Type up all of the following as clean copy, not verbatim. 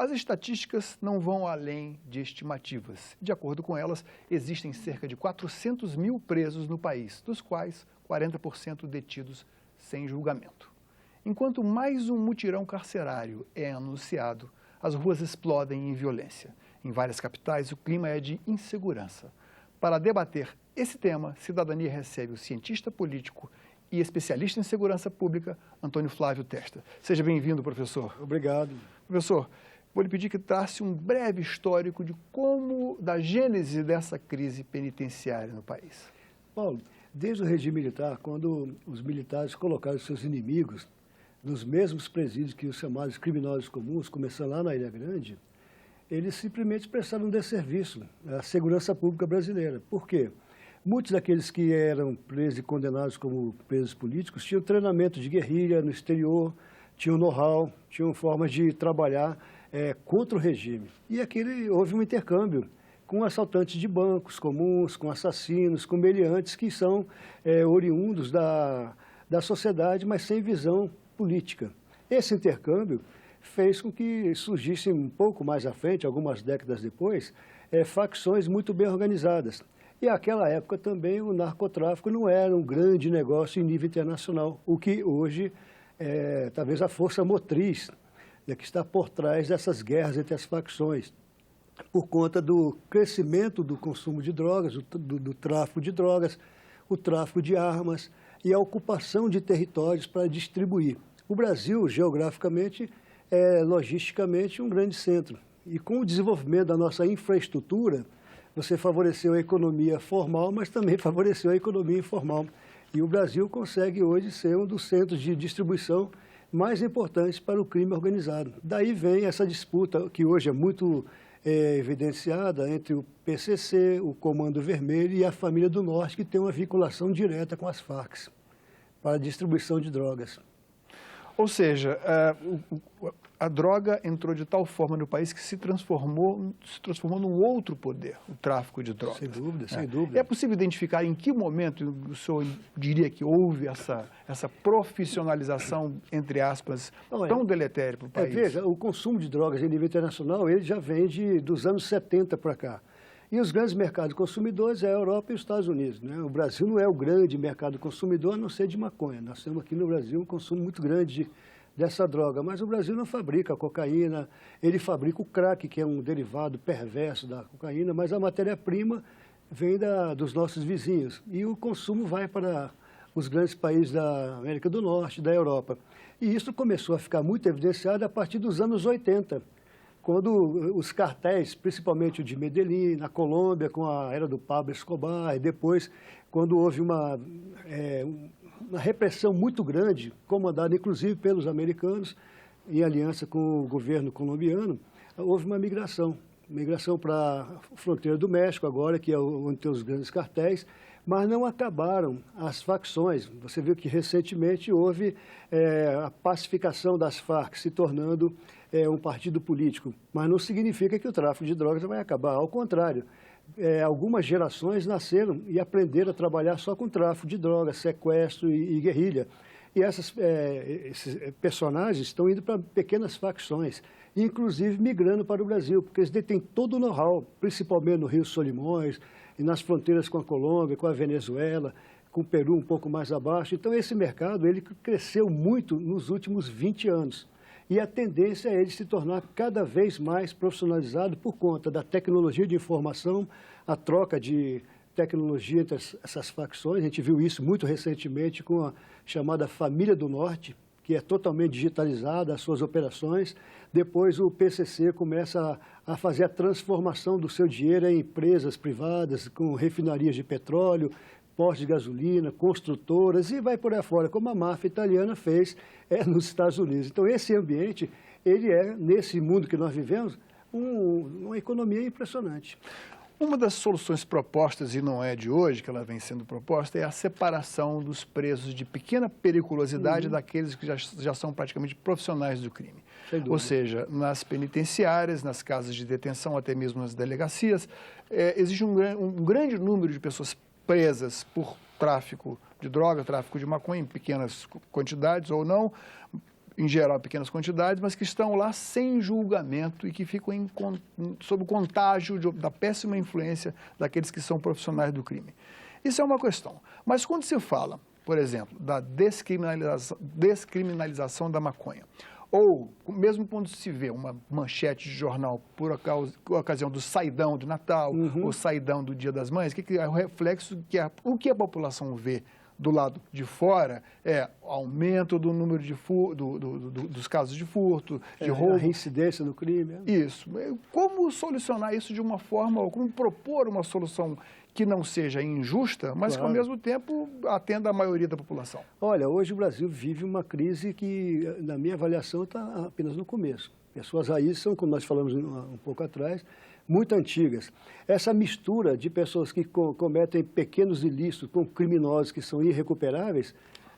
As estatísticas não vão além de estimativas. De acordo com elas, existem cerca de 400 mil presos no país, dos quais 40% detidos sem julgamento. Enquanto mais um mutirão carcerário é anunciado, as ruas explodem em violência. Em várias capitais, o clima é de insegurança. Para debater esse tema, Cidadania recebe o cientista político e especialista em segurança pública, Antônio Flávio Testa. Seja bem-vindo, professor. Obrigado. Professor, vou lhe pedir que trace um breve histórico da gênese dessa crise penitenciária no país. Paulo, desde o regime militar, quando os militares colocaram seus inimigos nos mesmos presídios que os chamados criminosos comuns, começando lá na Ilha Grande, eles simplesmente prestaram um desserviço à segurança pública brasileira. Por quê? Muitos daqueles que eram presos e condenados como presos políticos tinham treinamento de guerrilha no exterior, tinham know-how, tinham formas de trabalhar contra o regime. E houve um intercâmbio com assaltantes de bancos comuns, com assassinos, com meliantes que são oriundos da sociedade, mas sem visão política. Esse intercâmbio fez com que surgissem um pouco mais à frente, algumas décadas depois, facções muito bem organizadas. E naquela época também o narcotráfico não era um grande negócio em nível internacional, o que hoje é talvez a força motriz que está por trás dessas guerras entre as facções, por conta do crescimento do consumo de drogas, do tráfico de drogas, o tráfico de armas e a ocupação de territórios para distribuir. O Brasil, geograficamente, é logisticamente um grande centro. E com o desenvolvimento da nossa infraestrutura, você favoreceu a economia formal, mas também favoreceu a economia informal. E o Brasil consegue hoje ser um dos centros de distribuição mais importantes para o crime organizado. Daí vem essa disputa que hoje é muito evidenciada entre o PCC, o Comando Vermelho e a Família do Norte, que tem uma vinculação direta com as Farc para a distribuição de drogas. Ou seja, a droga entrou de tal forma no país que se transformou num outro poder, o tráfico de drogas. Sem dúvida, sem dúvida. É possível identificar em que momento o senhor diria que houve essa profissionalização, entre aspas, tão deletéria para o país? Veja, o consumo de drogas em nível internacional ele já vem dos anos 70 para cá. E os grandes mercados consumidores é a Europa e os Estados Unidos, né? O Brasil não é o grande mercado consumidor, a não ser de maconha. Nós temos aqui no Brasil um consumo muito grande dessa droga, mas o Brasil não fabrica a cocaína, ele fabrica o crack, que é um derivado perverso da cocaína, mas a matéria-prima vem dos nossos vizinhos. E o consumo vai para os grandes países da América do Norte, da Europa. E isso começou a ficar muito evidenciado a partir dos anos 80. Quando os cartéis, principalmente o de Medellín, na Colômbia, com a era do Pablo Escobar, e depois, quando houve uma repressão muito grande, comandada inclusive pelos americanos, em aliança com o governo colombiano, houve uma migração para a fronteira do México agora, que é onde tem os grandes cartéis, mas não acabaram as facções. Você viu que recentemente houve a pacificação das Farc, se tornando um partido político, mas não significa que o tráfico de drogas vai acabar, ao contrário. Algumas gerações nasceram e aprenderam a trabalhar só com tráfico de drogas, sequestro e guerrilha. E esses personagens estão indo para pequenas facções, inclusive migrando para o Brasil, porque eles detêm todo o know-how, principalmente no Rio Solimões, e nas fronteiras com a Colômbia, com a Venezuela, com o Peru um pouco mais abaixo. Então, esse mercado ele cresceu muito nos últimos 20 anos. E a tendência é ele se tornar cada vez mais profissionalizado por conta da tecnologia de informação, a troca de tecnologia entre essas facções. A gente viu isso muito recentemente com a chamada Família do Norte, que é totalmente digitalizada, as suas operações. Depois o PCC começa a fazer a transformação do seu dinheiro em empresas privadas, com refinarias de petróleo, postos de gasolina, construtoras, e vai por aí fora, como a máfia italiana fez nos Estados Unidos. Então, esse ambiente, ele nesse mundo que nós vivemos, uma economia impressionante. Uma das soluções propostas, e não é de hoje que ela vem sendo proposta, é a separação dos presos de pequena periculosidade daqueles que já são praticamente profissionais do crime. Ou seja, nas penitenciárias, nas casas de detenção, até mesmo nas delegacias, existe um grande número de pessoas presas por tráfico de droga, tráfico de maconha em pequenas quantidades ou não, em geral, pequenas quantidades, mas que estão lá sem julgamento e que ficam sob o contágio da péssima influência daqueles que são profissionais do crime. Isso é uma questão. Mas quando se fala, por exemplo, da descriminalização da maconha, ou mesmo quando se vê uma manchete de jornal por ocasião do saidão do Natal, ou saidão do Dia das Mães, que é o reflexo o que a população vê do lado de fora é aumento do número de dos casos de furto, de roubo. A reincidência no crime. Isso. Como solucionar isso de uma forma, ou como propor uma solução que não seja injusta, mas que ao mesmo tempo atenda a maioria da população? Olha, hoje o Brasil vive uma crise que, na minha avaliação, está apenas no começo. E as suas raízes são, como nós falamos um pouco atrás, muito antigas. Essa mistura de pessoas que cometem pequenos ilícitos com criminosos que são irrecuperáveis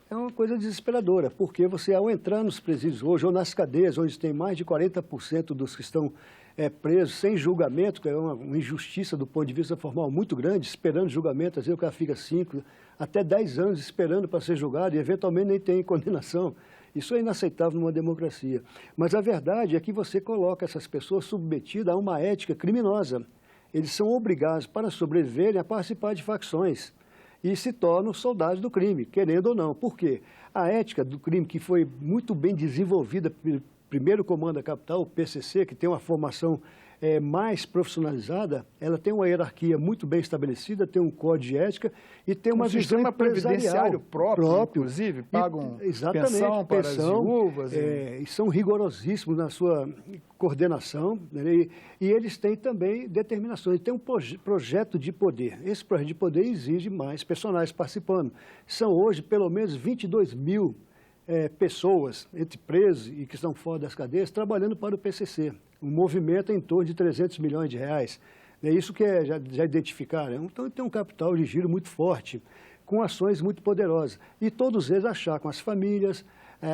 é uma coisa desesperadora, porque você, ao entrar nos presídios hoje, ou nas cadeias, onde tem mais de 40% dos que estão presos sem julgamento, que é uma injustiça do ponto de vista formal muito grande, esperando julgamento, às vezes o cara fica 5 até 10 anos esperando para ser julgado e eventualmente nem tem condenação. Isso é inaceitável numa democracia. Mas a verdade é que você coloca essas pessoas submetidas a uma ética criminosa. Eles são obrigados, para sobreviverem, a participar de facções e se tornam soldados do crime, querendo ou não. Por quê? A ética do crime, que foi muito bem desenvolvida pelo primeiro comando da capital, o PCC, que tem uma formação mais profissionalizada, ela tem uma hierarquia muito bem estabelecida, tem um código de ética e tem uma visão sistema previdenciário próprio, inclusive, pagam pensão para as viúvas. E são rigorosíssimos na sua coordenação, né? E eles têm também determinações. Tem um projeto de poder. Esse projeto de poder exige mais personagens participando. São hoje pelo menos 22 mil pessoas, entre presos e que estão fora das cadeias, trabalhando para o PCC. Um movimento em torno de 300 milhões de reais. É isso que já identificaram. Então, tem um capital de giro muito forte, com ações muito poderosas. E todos eles achacam as famílias,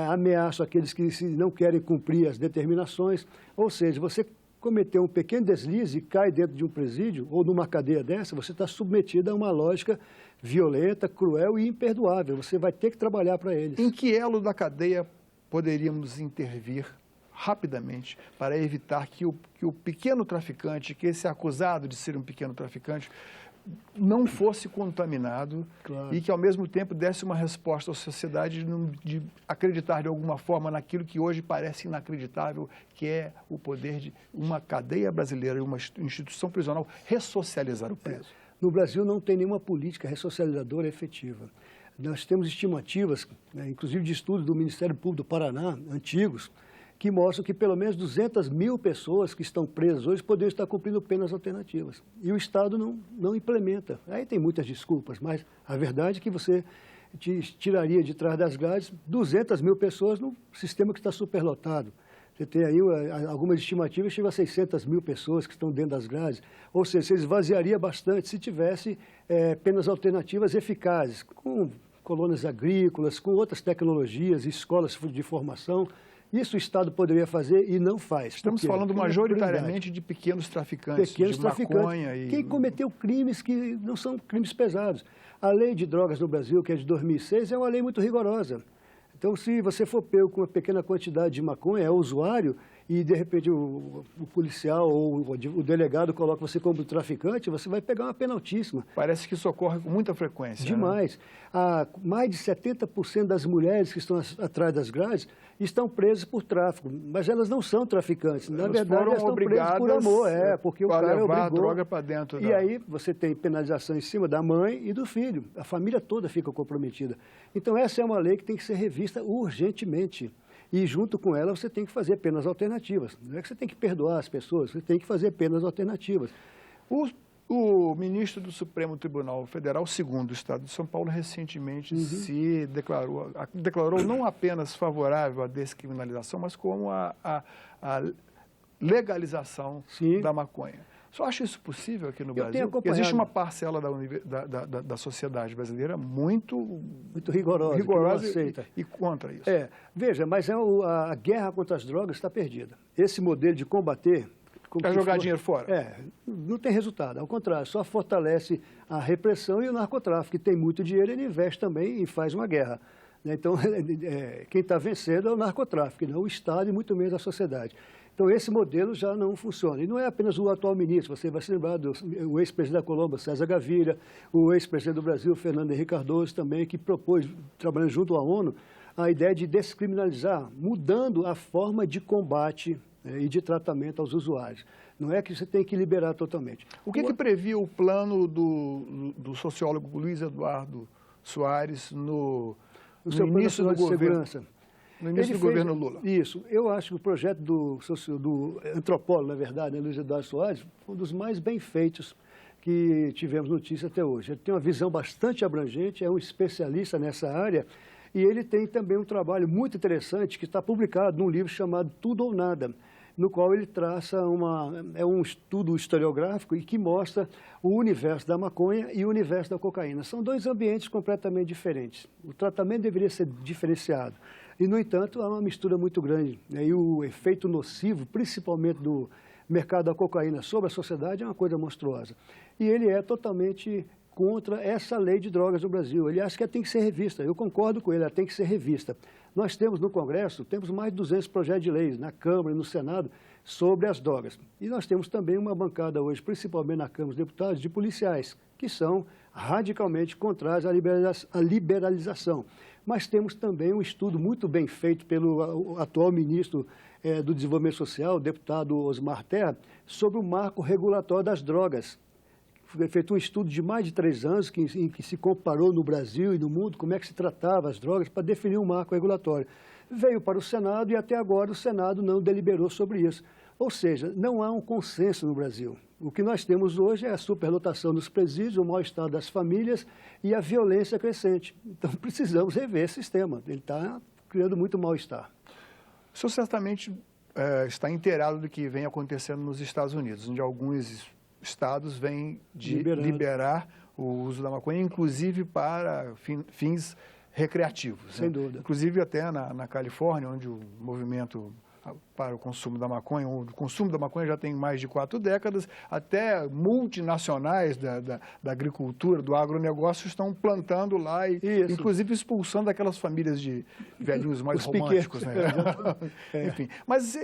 ameaçam aqueles que não querem cumprir as determinações. Ou seja, você cometeu um pequeno deslize e cai dentro de um presídio ou numa cadeia dessa, você está submetido a uma lógica violenta, cruel e imperdoável. Você vai ter que trabalhar para eles. Em que elo da cadeia poderíamos intervir rapidamente para evitar que o pequeno traficante, que esse acusado de ser um pequeno traficante, não fosse contaminado e que, ao mesmo tempo, desse uma resposta à sociedade de acreditar de alguma forma naquilo que hoje parece inacreditável, que é o poder de uma cadeia brasileira e uma instituição prisional ressocializar o preso? No Brasil não tem nenhuma política ressocializadora efetiva. Nós temos estimativas, inclusive de estudos do Ministério Público do Paraná, antigos, que mostram que pelo menos 200 mil pessoas que estão presas hoje poderiam estar cumprindo penas alternativas. E o Estado não implementa. Aí tem muitas desculpas, mas a verdade é que você tiraria de trás das grades 200 mil pessoas num sistema que está superlotado. Você tem aí algumas estimativas, chega a 600 mil pessoas que estão dentro das grades. Ou seja, você esvaziaria bastante se tivesse penas alternativas eficazes, com colônias agrícolas, com outras tecnologias, escolas de formação. Isso o Estado poderia fazer e não faz. Estamos falando majoritariamente de pequenos traficantes, de maconha. Quem cometeu crimes que não são crimes pesados. A lei de drogas no Brasil, que é de 2006, é uma lei muito rigorosa. Então, se você for pego com uma pequena quantidade de maconha, é usuário, e de repente o policial ou o delegado coloca você como traficante, você vai pegar uma pena altíssima. Parece que isso ocorre com muita frequência. Demais. Né? Mais de 70% das mulheres que estão atrás das grades estão presas por tráfico, mas elas não são traficantes. Na verdade, elas estão presas por amor, porque o cara obrigou. A droga para dentro. E aí você tem penalização em cima da mãe e do filho. A família toda fica comprometida. Então, essa é uma lei que tem que ser revista urgentemente. E, junto com ela, você tem que fazer penas alternativas. Não é que você tem que perdoar as pessoas, você tem que fazer penas alternativas. O ministro do Supremo Tribunal Federal, segundo o Estado de São Paulo, recentemente se declarou não apenas favorável à descriminalização, mas como a legalização da maconha. Você acha isso possível aqui no Brasil? Existe uma parcela da sociedade brasileira muito rigorosa e contra isso. Veja, mas a guerra contra as drogas está perdida. Esse modelo de combater... Para jogar dinheiro fora? Não tem resultado. Ao contrário, só fortalece a repressão e o narcotráfico, que tem muito dinheiro, ele investe também e faz uma guerra. né? Então, quem está vencendo é o narcotráfico, e não o Estado e muito menos a sociedade. Então, esse modelo já não funciona. E não é apenas o atual ministro, você vai se lembrar do ex-presidente da Colômbia, César Gaviria, o ex-presidente do Brasil, Fernando Henrique Cardoso, também, que propôs, trabalhando junto à ONU, a ideia de descriminalizar, mudando a forma de combate e de tratamento aos usuários. Não é que você tem que liberar totalmente. O que previa o plano do sociólogo Luiz Eduardo Soares no início do governo? No início do governo Lula. Isso. Eu acho que o projeto do antropólogo, na verdade, né, Luiz Eduardo Soares, foi um dos mais bem feitos que tivemos notícia até hoje. Ele tem uma visão bastante abrangente, é um especialista nessa área, e ele tem também um trabalho muito interessante que está publicado num livro chamado Tudo ou Nada, no qual ele traça um estudo historiográfico e que mostra o universo da maconha e o universo da cocaína. São dois ambientes completamente diferentes. O tratamento deveria ser diferenciado. E, no entanto, há uma mistura muito grande, né? E o efeito nocivo, principalmente do mercado da cocaína sobre a sociedade, é uma coisa monstruosa. E ele é totalmente contra essa lei de drogas no Brasil. Ele acha que ela tem que ser revista. Eu concordo com ele, ela tem que ser revista. Nós temos no Congresso, temos mais de 200 projetos de leis, na Câmara e no Senado, sobre as drogas. E nós temos também uma bancada hoje, principalmente na Câmara dos Deputados, de policiais, que são radicalmente contrários à liberalização. Mas temos também um estudo muito bem feito pelo atual ministro do Desenvolvimento Social, o deputado Osmar Terra, sobre o marco regulatório das drogas. Foi feito um estudo de mais de 3 anos, em que se comparou no Brasil e no mundo como é que se tratava as drogas para definir um marco regulatório. Veio para o Senado e até agora o Senado não deliberou sobre isso. Ou seja, não há um consenso no Brasil. O que nós temos hoje é a superlotação dos presídios, o mau estado das famílias e a violência crescente. Então precisamos rever esse sistema. Ele está criando muito mal-estar. O senhor certamente está inteirado do que vem acontecendo nos Estados Unidos, onde alguns estados vêm de liberar o uso da maconha, inclusive para fins recreativos. Sem dúvida. Inclusive até na Califórnia, onde o movimento para o consumo da maconha, o consumo da maconha já tem mais de 4 décadas, até multinacionais da agricultura, do agronegócio, estão plantando lá e, inclusive, expulsando aquelas famílias de velhinhos mais românticos. Né? Enfim, mas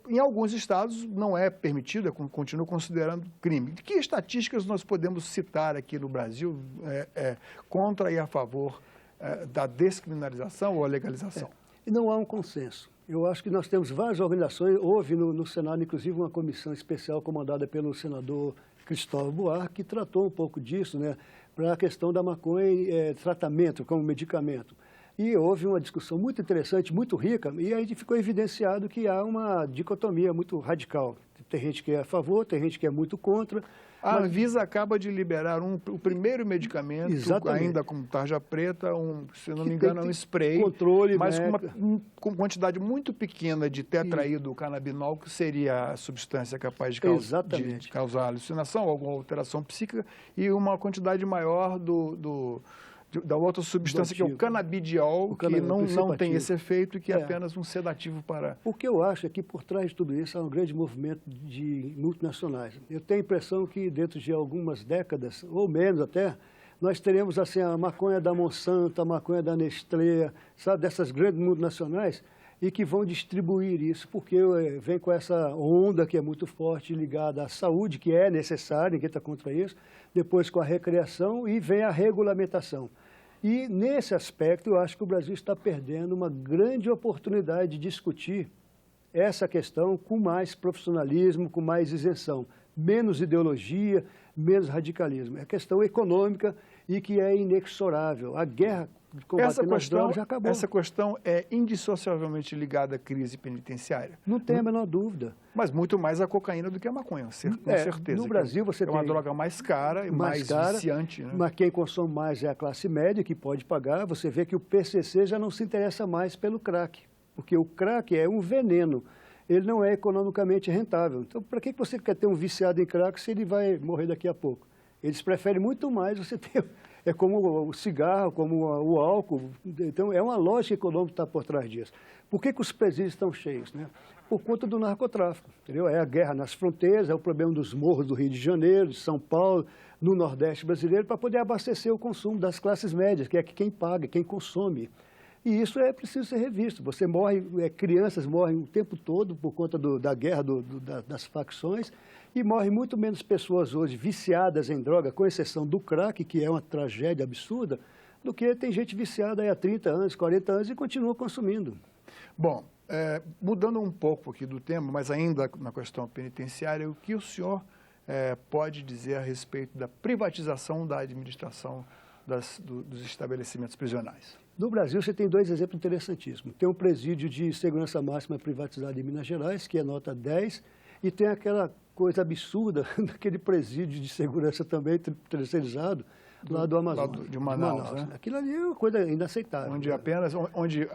em alguns estados não é permitido, continua considerando crime. Que estatísticas nós podemos citar aqui no Brasil contra e a favor da descriminalização ou a legalização? E não há um consenso. Eu acho que nós temos várias organizações, houve no Senado, inclusive, uma comissão especial comandada pelo senador Cristóvão Buarque, que tratou um pouco disso, né, para a questão da maconha e tratamento como medicamento. E houve uma discussão muito interessante, muito rica, e aí ficou evidenciado que há uma dicotomia muito radical. Tem gente que é a favor, tem gente que é muito contra. A Anvisa acaba de liberar o primeiro medicamento, ainda com tarja preta, se não me engano, é um spray, controle, mas com uma quantidade muito pequena de tetraidrocannabinol, que seria a substância capaz de causar alucinação, alguma alteração psíquica, e uma quantidade maior da outra substância, que é o canabidiol, que não tem esse efeito e que é apenas um sedativo para... O que eu acho é que por trás de tudo isso há um grande movimento de multinacionais. Eu tenho a impressão que dentro de algumas décadas, ou menos até, nós teremos assim, a maconha da Monsanto, a maconha da Nestlé, sabe, dessas grandes multinacionais, e que vão distribuir isso, porque vem com essa onda que é muito forte ligada à saúde, que é necessária, ninguém está contra isso, depois com a recreação e vem a regulamentação. E, nesse aspecto, eu acho que o Brasil está perdendo uma grande oportunidade de discutir essa questão com mais profissionalismo, com mais isenção, menos ideologia, menos radicalismo. É questão econômica e que é inexorável. A guerra de combate às drogas já acabou. Essa questão é indissociavelmente ligada à crise penitenciária. Não tem a menor dúvida. Mas muito mais a cocaína do que a maconha, com certeza. No Brasil você tem... É uma droga mais cara e mais viciante. Né? Mas quem consome mais é a classe média, que pode pagar. Você vê que o PCC já não se interessa mais pelo crack, porque o crack é um veneno. Ele não é economicamente rentável. Então, para que você quer ter um viciado em crack se ele vai morrer daqui a pouco? Eles preferem muito mais você ter... É como o cigarro, como o álcool. Então, é uma lógica econômica que está por trás disso. Por que os presídios estão cheios? Né? Por conta do narcotráfico. Entendeu? É a guerra nas fronteiras, é o problema dos morros do Rio de Janeiro, de São Paulo, no Nordeste brasileiro, para poder abastecer o consumo das classes médias, que é quem paga, quem consome. E isso é preciso ser revisto. Você morre, crianças morrem o tempo todo por conta da guerra, das facções, e morrem muito menos pessoas hoje viciadas em droga, com exceção do crack, que é uma tragédia absurda, do que tem gente viciada aí há 30 anos, 40 anos e continua consumindo. Bom, mudando um pouco aqui do tema, mas ainda na questão penitenciária, o que o senhor pode dizer a respeito da privatização da administração dos estabelecimentos prisionais? No Brasil, você tem dois exemplos interessantíssimos. Tem um presídio de segurança máxima privatizado em Minas Gerais, que é nota 10, e tem aquela coisa absurda daquele presídio de segurança também terceirizado, lá do Amazonas. De Manaus, né? Aquilo ali é uma coisa inaceitável. Onde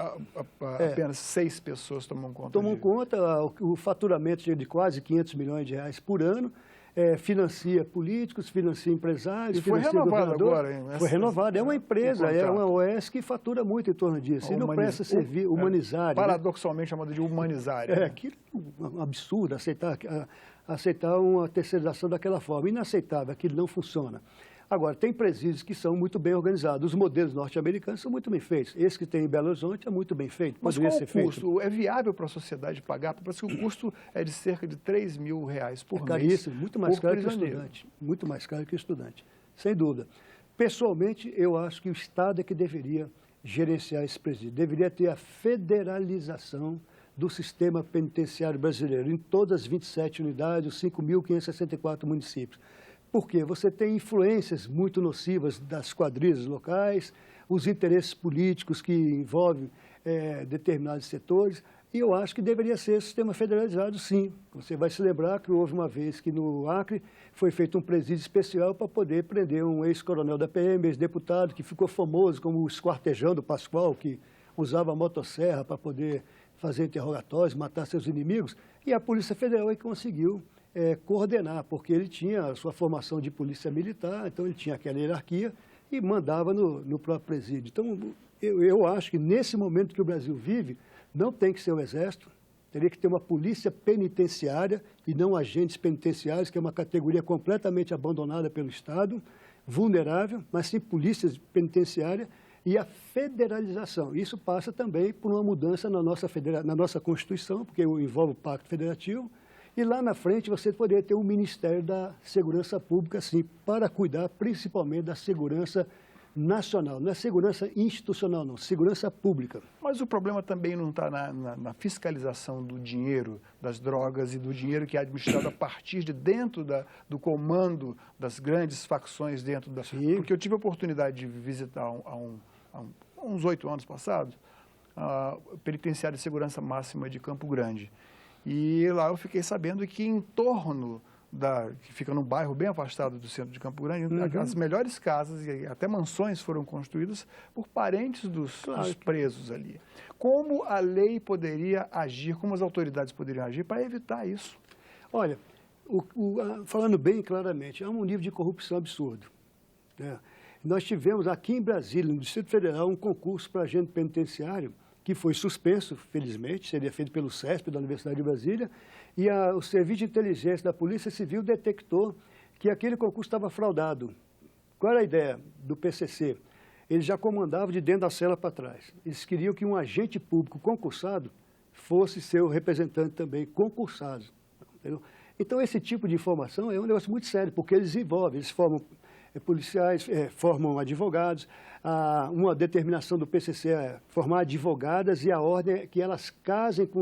apenas 6 pessoas tomam conta Tomam conta, o faturamento de quase 500 milhões de reais por ano, financia políticos, financia empresários, e foi renovado agora, hein? Foi renovado. É uma empresa, é uma OS que fatura muito em torno disso. E não presta serviço humanizário. Paradoxalmente chamado de humanizário. Aquilo é um absurdo aceitar uma terceirização daquela forma. Inaceitável, aquilo não funciona. Agora, tem presídios que são muito bem organizados. Os modelos norte-americanos são muito bem feitos. Esse que tem em Belo Horizonte é muito bem feito. Mas qual o custo? É viável para a sociedade pagar? Parece que o custo é de cerca de R$3 mil por mês. Caríssimo, muito mais caro que o estudante. Muito mais caro que o estudante, sem dúvida. Pessoalmente, eu acho que o Estado é que deveria gerenciar esse presídio. Deveria ter a federalização do sistema penitenciário brasileiro em todas as 27 unidades, os 5.564 municípios. Porque você tem influências muito nocivas das quadrilhas locais, os interesses políticos que envolvem determinados setores, e eu acho que deveria ser sistema federalizado, sim. Você vai se lembrar que houve uma vez que no Acre foi feito um presídio especial para poder prender um ex-coronel da PM, ex-deputado, que ficou famoso como o esquartejão do Pascoal, que usava a motosserra para poder fazer interrogatórios, matar seus inimigos, e a Polícia Federal aí conseguiu coordenar, porque ele tinha a sua formação de polícia militar, então ele tinha aquela hierarquia e mandava no próprio presídio. Então, eu acho que nesse momento que o Brasil vive, não tem que ser o Exército, teria que ter uma polícia penitenciária e não agentes penitenciários, que é uma categoria completamente abandonada pelo Estado, vulnerável, mas sim polícia penitenciária e a federalização. Isso passa também por uma mudança na nossa Constituição, porque envolve o Pacto Federativo. E lá na frente você poderia ter um Ministério da Segurança Pública, sim, para cuidar principalmente da segurança nacional. Não é segurança institucional, não, segurança pública. Mas o problema também não está na fiscalização do dinheiro, das drogas e do dinheiro que é administrado a partir de dentro do comando das grandes facções dentro da... Sim. Porque eu tive a oportunidade de visitar há uns 8 anos passados a Penitenciária de Segurança Máxima de Campo Grande. E lá eu fiquei sabendo que em torno que fica num bairro bem afastado do centro de Campo Grande, as melhores casas e até mansões foram construídas por parentes dos presos ali. Como a lei poderia agir, como as autoridades poderiam agir para evitar isso? Olha, falando bem claramente, há um nível de corrupção absurdo. Nós tivemos aqui em Brasília, no Distrito Federal, um concurso para agente penitenciário, que foi suspenso, felizmente, seria feito pelo CESP, da Universidade de Brasília, e o Serviço de Inteligência da Polícia Civil detectou que aquele concurso estava fraudado. Qual era a ideia do PCC? Eles já comandavam de dentro da cela para trás. Eles queriam que um agente público concursado fosse seu representante também, concursado. Entendeu? Então, esse tipo de informação é um negócio muito sério, porque eles envolvem, eles formam policiais, formam advogados, uma determinação do PCC é formar advogadas e a ordem é que elas casem com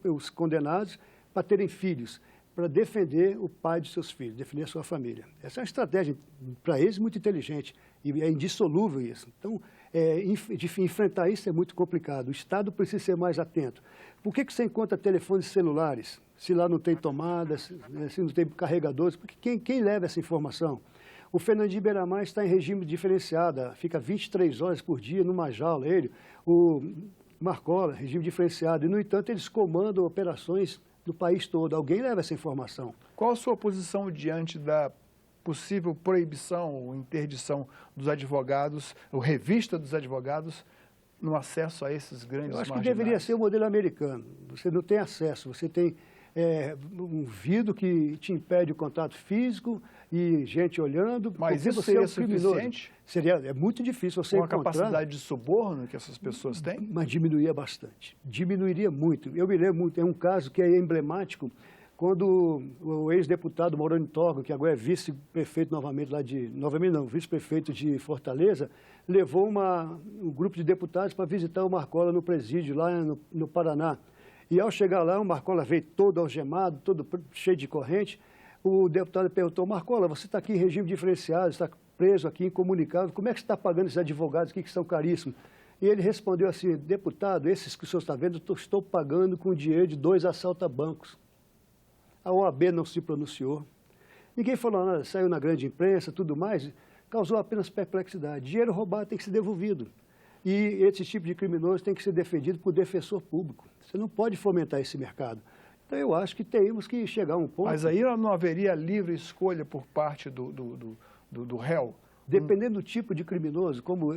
os condenados para terem filhos, para defender o pai de seus filhos, defender a sua família. Essa é uma estratégia, para eles, muito inteligente e é indissolúvel isso. Então, de enfrentar isso é muito complicado. O Estado precisa ser mais atento. Por que você encontra telefones celulares, se lá não tem tomadas, se não tem carregadores? Porque quem leva essa informação? O Fernandinho Beiramar está em regime diferenciado, fica 23 horas por dia numa jaula, ele. O Marcola, regime diferenciado. E, no entanto, eles comandam operações do país todo. Alguém leva essa informação. Qual a sua posição diante da possível proibição ou interdição dos advogados, ou revista dos advogados, no acesso a esses grandes marginais? Eu acho que deveria ser o modelo americano. Você não tem acesso, você tem um vidro que te impede o contato físico e gente olhando. Mas porque isso você é seria um criminoso. suficiente? É muito difícil você Com a encontrar... capacidade de suborno que essas pessoas têm? Mas diminuiria bastante, diminuiria muito. Eu me lembro muito, é um caso que é emblemático, quando o ex-deputado Moroni Torgo, que agora é vice-prefeito novamente lá de... Novamente não, vice-prefeito de Fortaleza, levou um grupo de deputados para visitar o Marcola no presídio, lá no Paraná. E ao chegar lá, o Marcola veio todo algemado, todo cheio de corrente. O deputado perguntou: Marcola, você está aqui em regime diferenciado, está preso aqui, incomunicável, como é que você está pagando esses advogados aqui que são caríssimos? E ele respondeu assim: deputado, esses que o senhor está vendo, eu estou pagando com o dinheiro de 2 assalta-bancos. A OAB não se pronunciou. Ninguém falou nada, saiu na grande imprensa, tudo mais, causou apenas perplexidade. Dinheiro roubado tem que ser devolvido. E esse tipo de criminoso tem que ser defendido por defensor público. Você não pode fomentar esse mercado. Então, eu acho que temos que chegar a um ponto... Mas aí não haveria livre escolha por parte do réu? Dependendo do tipo de criminoso, como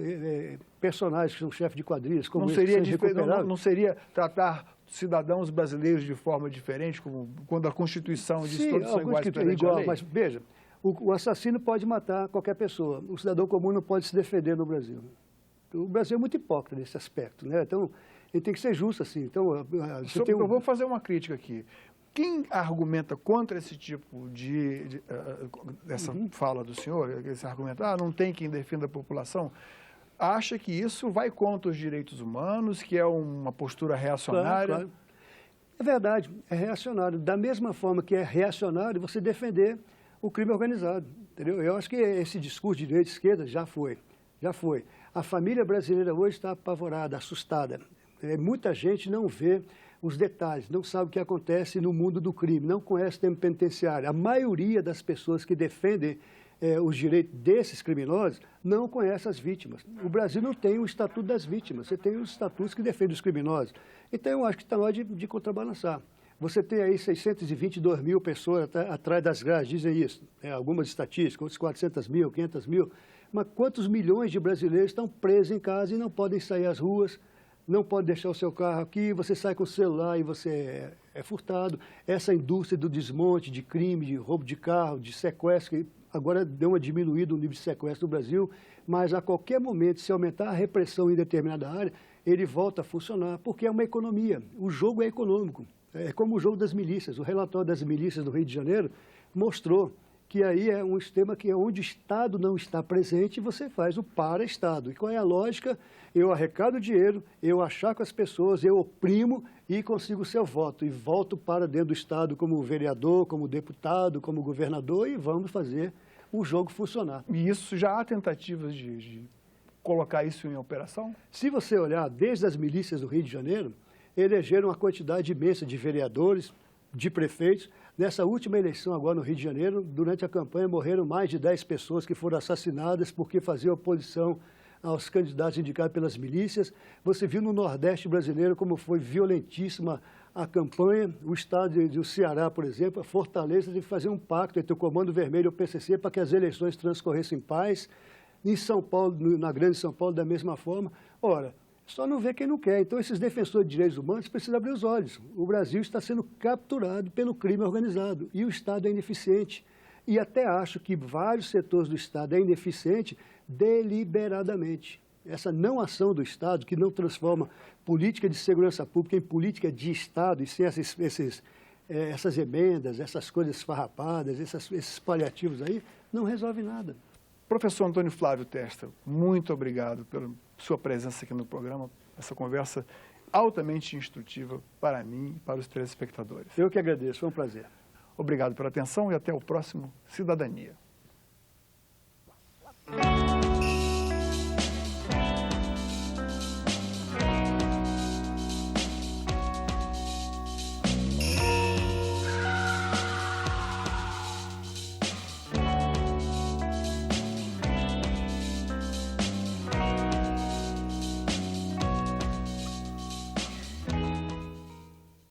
personagens que são chefes de quadrilhas, como não seria tratar cidadãos brasileiros de forma diferente, como quando a Constituição diz que todos são iguais perante a lei? Mas veja, o assassino pode matar qualquer pessoa, o cidadão comum não pode se defender no Brasil. O Brasil é muito hipócrita nesse aspecto, né? Então, ele tem que ser justo assim. Então, eu vou fazer uma crítica aqui. Quem argumenta contra esse tipo essa fala do senhor, esse argumento, não tem quem defenda a população, acha que isso vai contra os direitos humanos, que é uma postura reacionária? Claro. É verdade, é reacionário. Da mesma forma que é reacionário você defender o crime organizado, entendeu? Eu acho que esse discurso de direita e esquerda já foi. A família brasileira hoje está apavorada, assustada. Muita gente não vê os detalhes, não sabe o que acontece no mundo do crime, não conhece o tema penitenciário. A maioria das pessoas que defendem os direitos desses criminosos não conhece as vítimas. O Brasil não tem o Estatuto das Vítimas, você tem os estatutos que defendem os criminosos. Então, eu acho que está na hora de contrabalançar. Você tem aí 622 mil pessoas atrás das grades, dizem isso. Algumas estatísticas, outras 400 mil, 500 mil. Mas quantos milhões de brasileiros estão presos em casa e não podem sair às ruas, não pode deixar o seu carro aqui, você sai com o celular e você é furtado. Essa indústria do desmonte de crime, de roubo de carro, de sequestro, que agora deu uma diminuída o nível de sequestro no Brasil, mas a qualquer momento, se aumentar a repressão em determinada área, ele volta a funcionar, porque é uma economia. O jogo é econômico. É como o jogo das milícias. O relatório das milícias do Rio de Janeiro mostrou que aí é um sistema que onde o Estado não está presente, você faz o para-Estado. E qual é a lógica? Eu arrecado dinheiro, eu achaco as pessoas, eu oprimo e consigo o seu voto. E volto para dentro do Estado como vereador, como deputado, como governador e vamos fazer o jogo funcionar. E isso já há tentativas de colocar isso em operação? Se você olhar, desde as milícias do Rio de Janeiro, elegeram uma quantidade imensa de vereadores, de prefeitos. Nessa última eleição agora no Rio de Janeiro, durante a campanha morreram mais de 10 pessoas que foram assassinadas porque faziam oposição aos candidatos indicados pelas milícias. Você viu no Nordeste brasileiro como foi violentíssima a campanha. O estado do Ceará, por exemplo, a Fortaleza teve que fazer um pacto entre o Comando Vermelho e o PCC para que as eleições transcorressem em paz. Em São Paulo, na Grande São Paulo, da mesma forma. Ora, só não vê quem não quer. Então, esses defensores de direitos humanos precisam abrir os olhos. O Brasil está sendo capturado pelo crime organizado e o Estado é ineficiente. E até acho que vários setores do Estado é ineficiente deliberadamente. Essa não ação do Estado, que não transforma política de segurança pública em política de Estado, e sem essas emendas, essas coisas esfarrapadas, esses paliativos aí, não resolve nada. Professor Antônio Flávio Testa, muito obrigado pela sua presença aqui no programa, essa conversa altamente instrutiva para mim e para os telespectadores. Eu que agradeço, foi um prazer. Obrigado pela atenção e até o próximo Cidadania.